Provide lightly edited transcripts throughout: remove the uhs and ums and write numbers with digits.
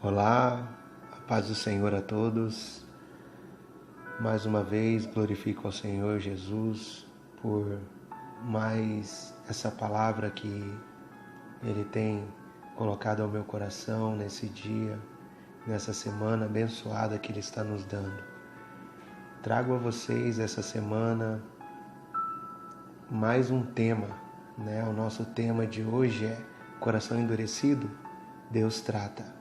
Olá, a paz do Senhor a todos. Mais uma vez glorifico ao Senhor Jesus por mais essa palavra que Ele tem colocado ao meu coração nesse dia, nessa semana abençoada que Ele está nos dando. Trago a vocês essa semana mais um tema, né? O nosso tema de hoje é Coração Endurecido, Deus Trata.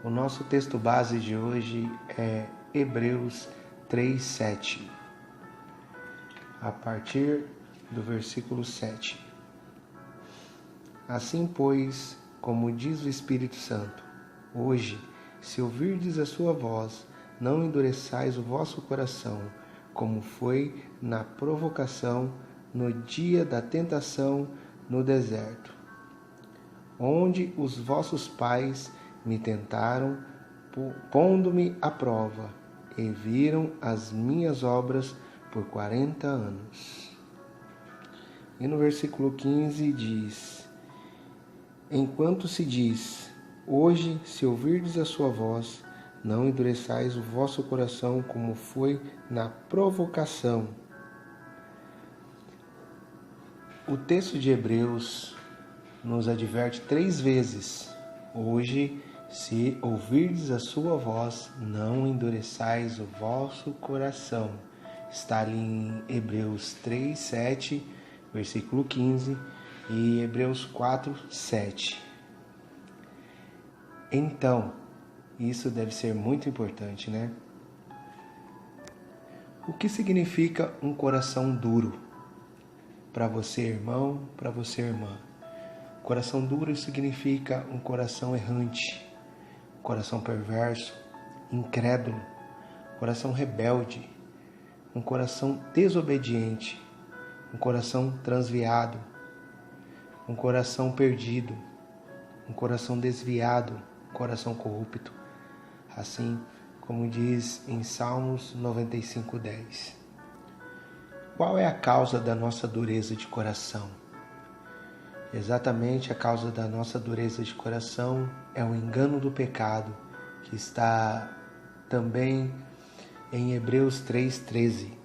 O nosso texto base de hoje é Hebreus 3:7, a partir do versículo 7. Assim, pois, como diz o Espírito Santo, hoje, se ouvirdes a sua voz, não endureçais o vosso coração, como foi na provocação no dia da tentação no deserto, onde os vossos pais me tentaram, pondo-me à prova, e viram as minhas obras por 40 anos. E no versículo 15 diz: enquanto se diz, hoje, se ouvirdes a sua voz, não endureçais o vosso coração como foi na provocação. O texto de Hebreus nos adverte 3 vezes: hoje, se ouvirdes a sua voz, não endureçais o vosso coração. Está ali em Hebreus 3, 7, versículo 15 e Hebreus 4, 7. Então, isso deve ser muito importante, né? O que significa um coração duro? Para você, irmão, para você, irmã. Coração duro significa um coração errante, coração perverso, incrédulo, coração rebelde, um coração desobediente, um coração transviado, um coração perdido, um coração desviado, um coração corrupto, assim como diz em Salmos 95:10. Qual é a causa da nossa dureza de coração? Exatamente a causa da nossa dureza de coração é o engano do pecado, que está também em Hebreus 3:13.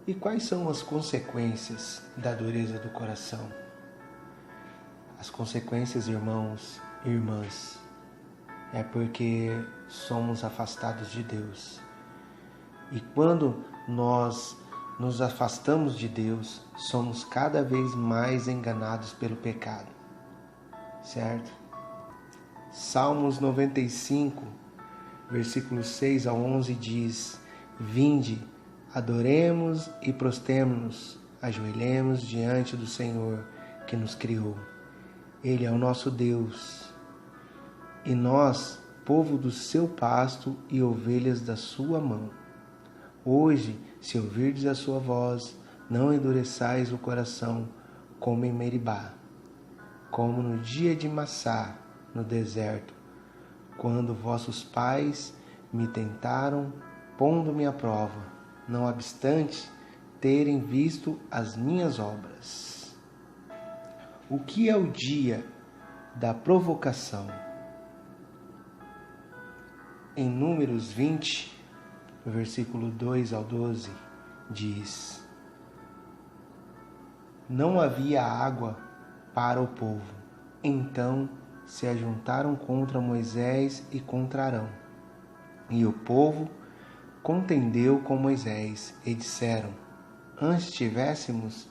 E quais são as consequências da dureza do coração? As consequências, irmãos e irmãs, é porque somos afastados de Deus. E quando nós nos afastamos de Deus, somos cada vez mais enganados pelo pecado, certo? Salmos 95, versículos 6 ao 11 diz: vinde, adoremos e prostremo-nos, ajoelhemos diante do Senhor que nos criou. Ele é o nosso Deus, e nós, povo do seu pasto e ovelhas da sua mão. Hoje, se ouvirdes a sua voz, não endureçais o coração como em Meribá, como no dia de Massá, no deserto, quando vossos pais me tentaram, pondo-me à prova, não obstante terem visto as minhas obras. O que é o dia da provocação? Em Números 20, versículo 2 ao 12, diz: não havia água para o povo, então se ajuntaram contra Moisés e contra Arão. E o povo contendeu com Moisés e disseram: antes tivéssemos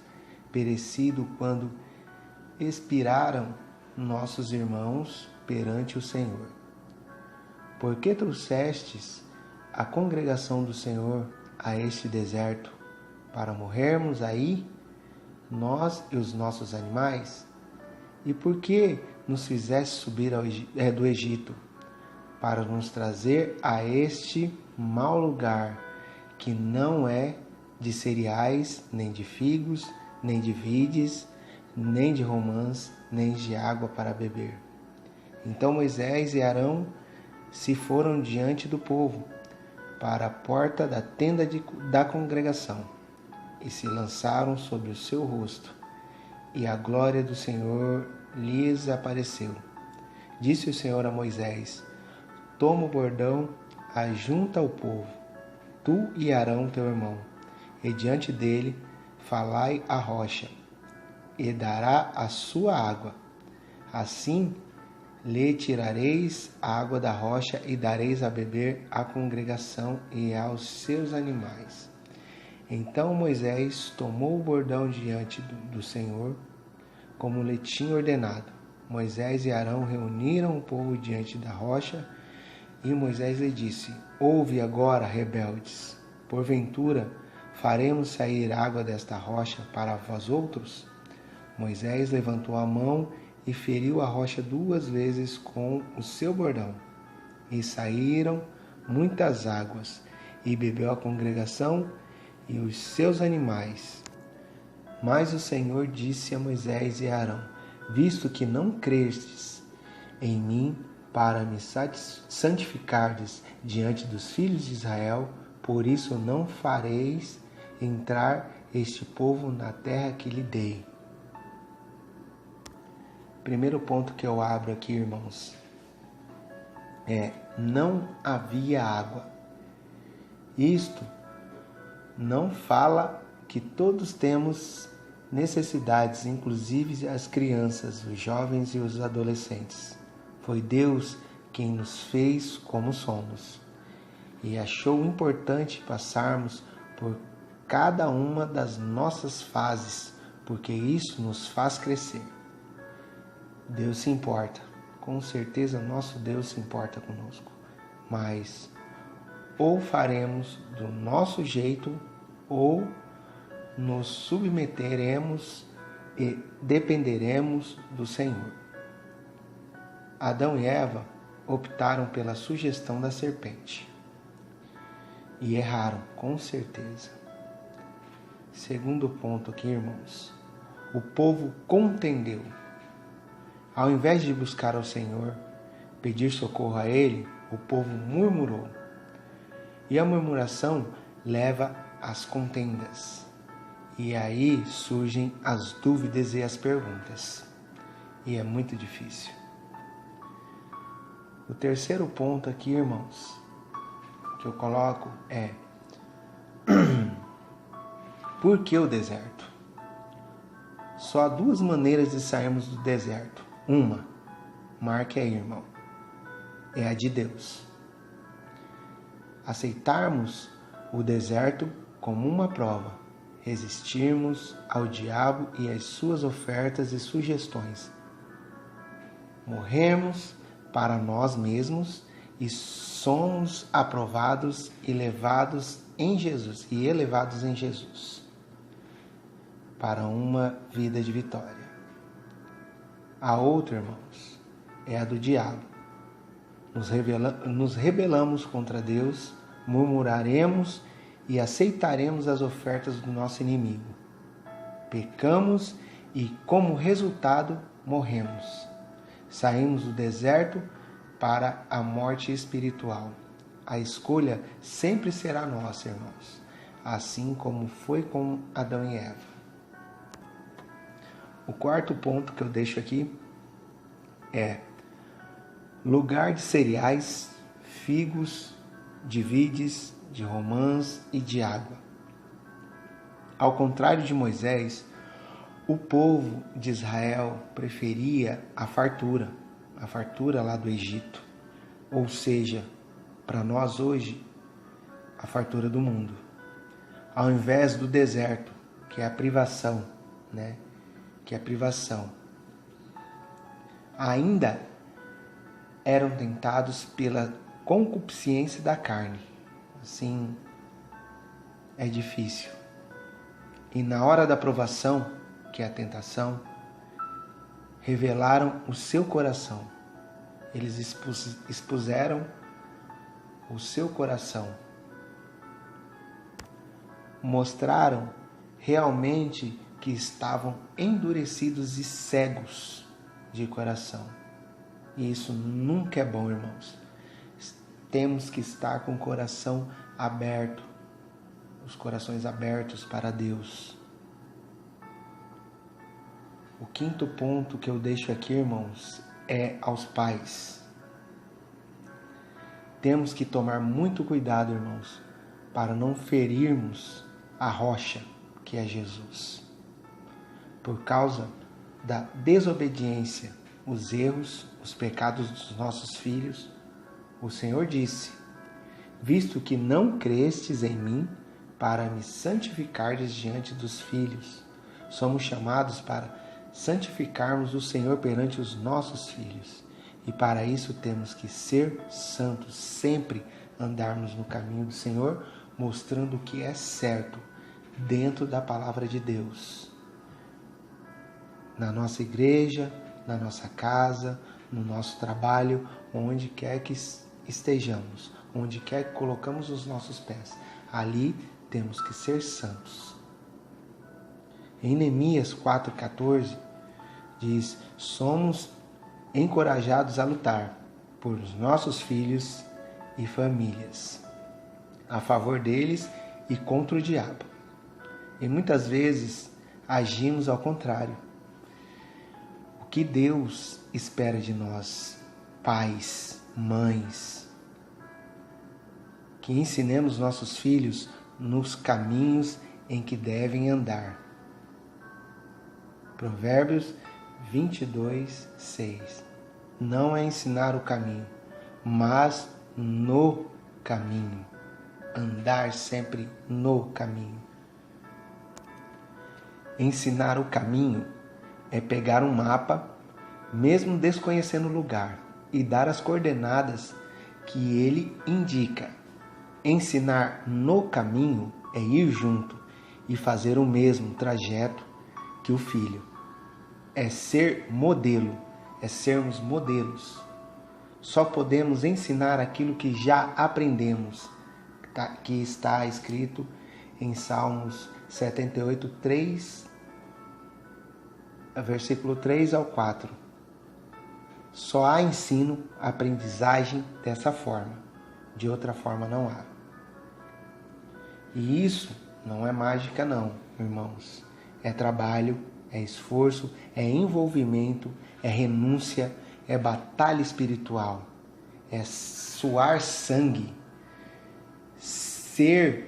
perecido quando expiraram nossos irmãos perante o Senhor. Por que trouxestes a congregação do Senhor a este deserto, para morrermos aí, nós e os nossos animais? E por que nos fizeste subir do Egito, para nos trazer a este mau lugar, que não é de cereais, nem de figos, nem de vides, nem de romãs, nem de água para beber? Então Moisés e Arão se foram diante do povo, para a porta da tenda da congregação, e se lançaram sobre o seu rosto, e a glória do Senhor lhes apareceu. Disse o Senhor a Moisés: toma o bordão, ajunta o povo, tu e Arão teu irmão, e diante dele falai a rocha, e dará a sua água. Assim lhe tirareis a água da rocha e dareis a beber à congregação e aos seus animais. Então Moisés tomou o bordão diante do Senhor, como lhe tinha ordenado. Moisés e Arão reuniram o povo diante da rocha, e Moisés lhe disse: ouve agora, rebeldes, porventura faremos sair água desta rocha para vós outros? Moisés levantou a mão e feriu a rocha 2 vezes com o seu bordão, e saíram muitas águas, e bebeu a congregação e os seus animais. Mas o Senhor disse a Moisés e a Arão: visto que não crestes em mim para me santificardes diante dos filhos de Israel, por isso não fareis entrar este povo na terra que lhe dei. Primeiro ponto que eu abro aqui, irmãos, não havia água. Isto não fala que todos temos necessidades, inclusive as crianças, os jovens e os adolescentes. Foi Deus quem nos fez como somos e achou importante passarmos por cada uma das nossas fases, porque isso nos faz crescer. Deus se importa, com certeza nosso Deus se importa conosco, mas ou faremos do nosso jeito ou nos submeteremos e dependeremos do Senhor. Adão e Eva optaram pela sugestão da serpente e erraram, com certeza. Segundo ponto aqui, irmãos, o povo contendeu. Ao invés de buscar ao Senhor, pedir socorro a Ele, o povo murmurou. E a murmuração leva às contendas. E aí surgem as dúvidas e as perguntas. E é muito difícil. O terceiro ponto aqui, irmãos, que eu coloco é: por que o deserto? Só há 2 maneiras de sairmos do deserto. Uma, marque aí, irmão, é a de Deus. Aceitarmos o deserto como uma prova, resistirmos ao diabo e às suas ofertas e sugestões, morrermos para nós mesmos e somos aprovados e elevados em Jesus para uma vida de vitória. A outra, irmãos, é a do diabo. Nos rebelamos contra Deus, murmuraremos e aceitaremos as ofertas do nosso inimigo. Pecamos e, como resultado, morremos. Saímos do deserto para a morte espiritual. A escolha sempre será nossa, irmãos, assim como foi com Adão e Eva. O quarto ponto que eu deixo aqui é lugar de cereais, figos, de vides, de romãs e de água. Ao contrário de Moisés, o povo de Israel preferia a fartura lá do Egito. Ou seja, para nós hoje, a fartura do mundo. Ao invés do deserto, que é a privação, Ainda eram tentados pela concupiscência da carne. Assim, é difícil. E na hora da provação, que é a tentação, revelaram o seu coração. Eles expuseram o seu coração. Mostraram realmente que estavam endurecidos e cegos de coração. E isso nunca é bom, irmãos. Temos que estar com o coração aberto, os corações abertos para Deus. O quinto ponto que eu deixo aqui, irmãos, é aos pais. Temos que tomar muito cuidado, irmãos, para não ferirmos a rocha que é Jesus. Por causa da desobediência, os erros, os pecados dos nossos filhos, o Senhor disse: visto que não crestes em mim para me santificardes diante dos filhos. Somos chamados para santificarmos o Senhor perante os nossos filhos. E para isso temos que ser santos, sempre andarmos no caminho do Senhor, mostrando o que é certo dentro da palavra de Deus. Na nossa igreja, na nossa casa, no nosso trabalho, onde quer que estejamos, onde quer que colocamos os nossos pés, ali temos que ser santos. Em Neemias 4,14 diz: somos encorajados a lutar por os nossos filhos e famílias, a favor deles e contra o diabo. E muitas vezes agimos ao contrário. O que Deus espera de nós, pais, mães, que ensinemos nossos filhos nos caminhos em que devem andar. Provérbios 22:6. Não é ensinar o caminho, mas no caminho. Andar sempre no caminho. Ensinar o caminho é pegar um mapa, mesmo desconhecendo o lugar, e dar as coordenadas que ele indica. Ensinar no caminho é ir junto e fazer o mesmo trajeto que o filho. É ser modelo, é sermos modelos. Só podemos ensinar aquilo que já aprendemos, que está escrito em Salmos 78, 3, versículo 3 ao 4. Só há ensino, aprendizagem dessa forma. De outra forma não há. E isso não é mágica não, irmãos. É trabalho, é esforço, é envolvimento, é renúncia, é batalha espiritual, é suar sangue, se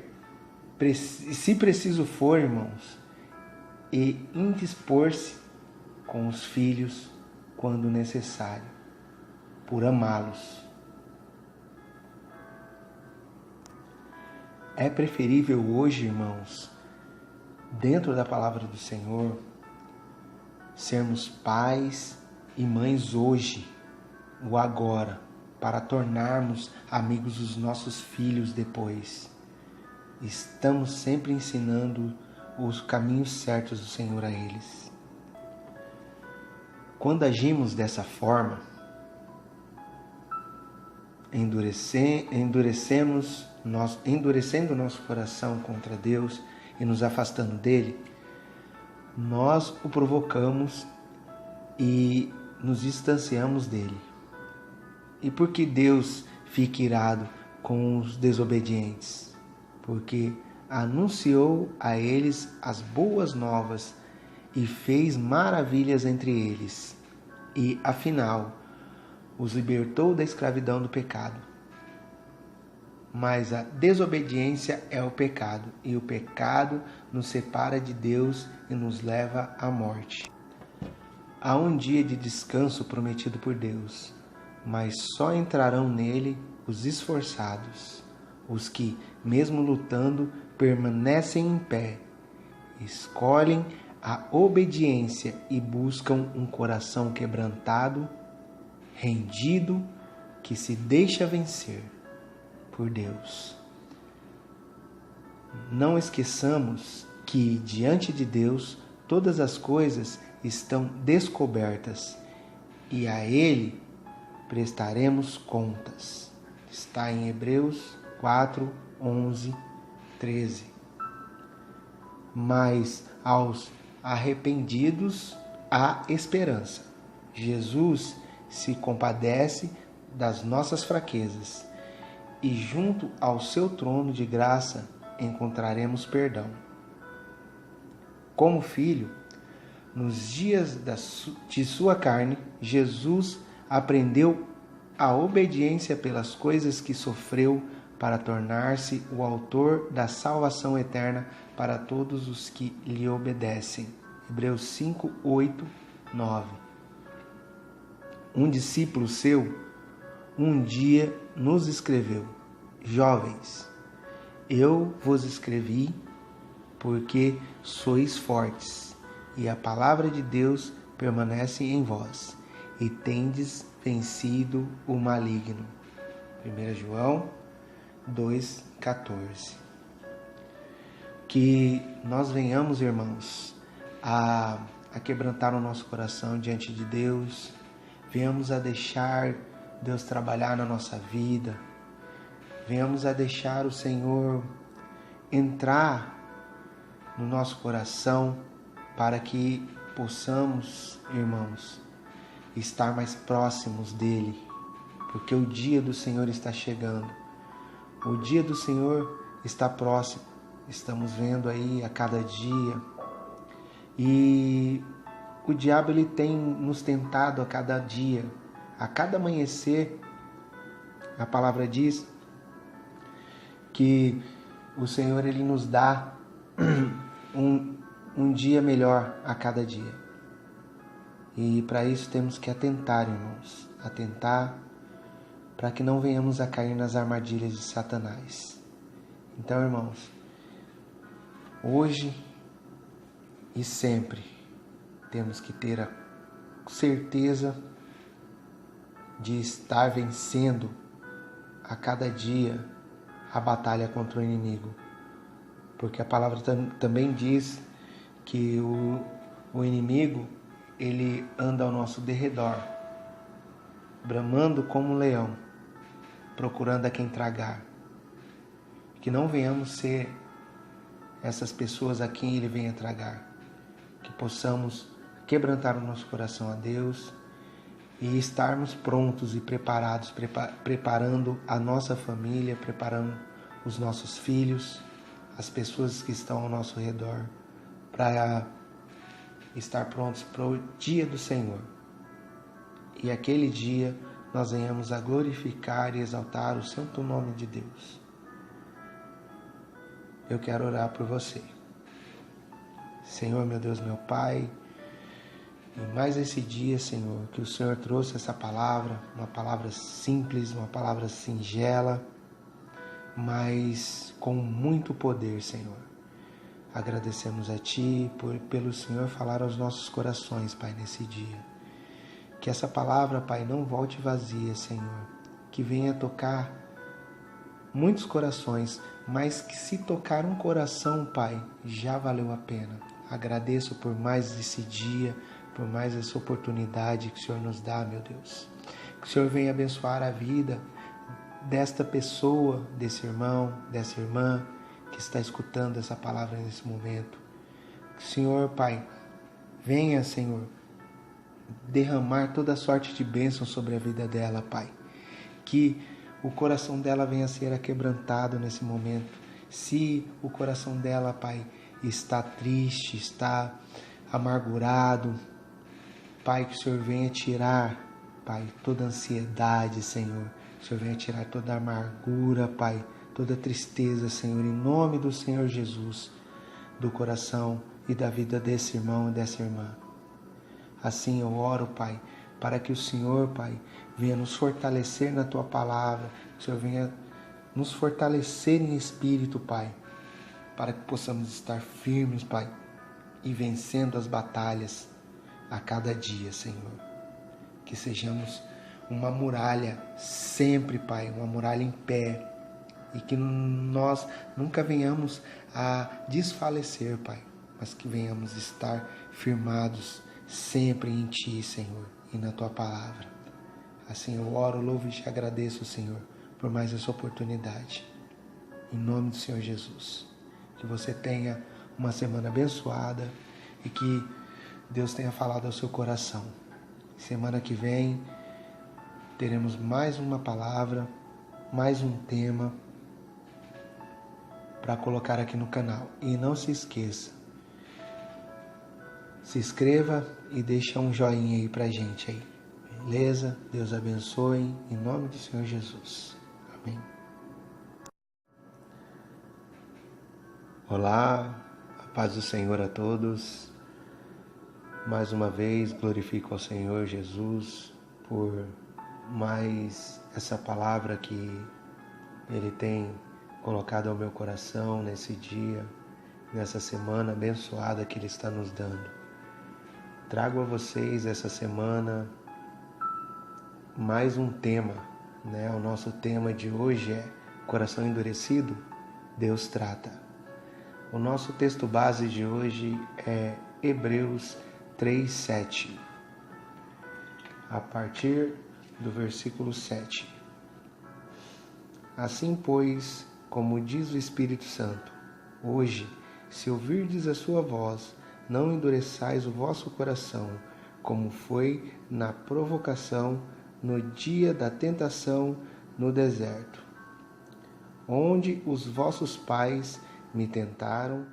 preciso for, irmãos, e indispor-se com os filhos quando necessário, por amá-los. É preferível hoje, irmãos, dentro da palavra do Senhor, sermos pais e mães hoje, o agora, para tornarmos amigos dos nossos filhos depois. Estamos sempre ensinando os caminhos certos do Senhor a eles. Quando agimos dessa forma, endurecendo nosso coração contra Deus e nos afastando dele, nós o provocamos e nos distanciamos dele. E por que Deus fica irado com os desobedientes? Porque anunciou a eles as boas novas e fez maravilhas entre eles. E, afinal, os libertou da escravidão do pecado. Mas a desobediência é o pecado, e o pecado nos separa de Deus e nos leva à morte. Há um dia de descanso prometido por Deus, mas só entrarão nele os esforçados, os que, mesmo lutando, permanecem em pé, escolhem a obediência e buscam um coração quebrantado, rendido, que se deixa vencer por Deus. Não esqueçamos que, diante de Deus, todas as coisas estão descobertas e a Ele prestaremos contas. Está em Hebreus 4, 11, 13. Mas aos arrependidos há esperança. Jesus se compadece das nossas fraquezas e junto ao seu trono de graça encontraremos perdão. Como filho, nos dias de sua carne, Jesus aprendeu a obediência pelas coisas que sofreu para tornar-se o autor da salvação eterna para todos os que lhe obedecem. Hebreus 5, 8, 9. Um discípulo seu um dia nos escreveu: jovens, eu vos escrevi porque sois fortes, e a palavra de Deus permanece em vós, e tendes vencido o maligno. 1 João 2,14. Que nós venhamos, irmãos, a quebrantar o nosso coração diante de Deus, venhamos a deixar Deus trabalhar na nossa vida, venhamos a deixar o Senhor entrar no nosso coração para que possamos, irmãos, estar mais próximos dEle, porque o dia do Senhor está chegando, o dia do Senhor está próximo, estamos vendo aí a cada dia, e o diabo ele tem nos tentado a cada dia, a cada amanhecer. A palavra diz que o Senhor ele nos dá um dia melhor a cada dia. E para isso temos que atentar, irmãos, atentar para que não venhamos a cair nas armadilhas de Satanás. Então, irmãos, hoje e sempre temos que ter a certeza de estar vencendo a cada dia a batalha contra o inimigo. Porque a palavra também diz que o inimigo, ele anda ao nosso derredor, bramando como um leão, procurando a quem tragar. Que não venhamos ser essas pessoas a quem ele venha tragar. Que possamos quebrantar o nosso coração a Deus e estarmos prontos e preparados, preparando a nossa família, preparando os nossos filhos, as pessoas que estão ao nosso redor, para estar prontos para o dia do Senhor. E aquele dia nós venhamos a glorificar e exaltar o santo nome de Deus. Eu quero orar por você. Senhor, meu Deus, meu Pai, e mais esse dia, Senhor, que o Senhor trouxe essa palavra, uma palavra simples, uma palavra singela, mas com muito poder, Senhor. Agradecemos a Ti pelo Senhor falar aos nossos corações, Pai, nesse dia. Que essa palavra, Pai, não volte vazia, Senhor. Que venha tocar muitos corações, mas que se tocar um coração, Pai, já valeu a pena. Agradeço por mais esse dia, por mais essa oportunidade que o Senhor nos dá, meu Deus. Que o Senhor venha abençoar a vida desta pessoa, desse irmão, dessa irmã que está escutando essa palavra nesse momento. Que o Senhor, Pai, venha, Senhor, derramar toda sorte de bênção sobre a vida dela, Pai. Que o coração dela venha a ser aquebrantado nesse momento. Se o coração dela, Pai, está triste, está amargurado, Pai, que o Senhor venha tirar, Pai, toda ansiedade, Senhor. Que o Senhor venha tirar toda amargura, Pai, toda tristeza, Senhor, em nome do Senhor Jesus, do coração e da vida desse irmão e dessa irmã. Assim eu oro, Pai, para que o Senhor, Pai, venha nos fortalecer na Tua palavra, que o Senhor venha nos fortalecer em espírito, Pai, para que possamos estar firmes, Pai, e vencendo as batalhas a cada dia, Senhor. Que sejamos uma muralha sempre, Pai, uma muralha em pé, e que nós nunca venhamos a desfalecer, Pai, mas que venhamos estar firmados sempre em Ti, Senhor, e na Tua palavra. Assim eu oro, louvo e Te agradeço, Senhor, por mais essa oportunidade. Em nome do Senhor Jesus. Que você tenha uma semana abençoada e que Deus tenha falado ao seu coração. Semana que vem teremos mais uma palavra, mais um tema para colocar aqui no canal. E não se esqueça, se inscreva e deixa um joinha aí pra gente aí. Beleza? Deus abençoe, em nome do Senhor Jesus. Amém. Olá, a paz do Senhor a todos. Mais uma vez glorifico ao Senhor Jesus por mais essa palavra que Ele tem colocado ao meu coração nesse dia, nessa semana abençoada que Ele está nos dando. Trago a vocês essa semana mais um tema, né? O nosso tema de hoje é Coração Endurecido, Deus Trata. O nosso texto base de hoje é Hebreus 3:7, a partir do versículo 7. Assim, pois, como diz o Espírito Santo, hoje, se ouvirdes a sua voz, não endureçais o vosso coração, como foi na provocação no dia da tentação no deserto, onde os vossos pais me tentaram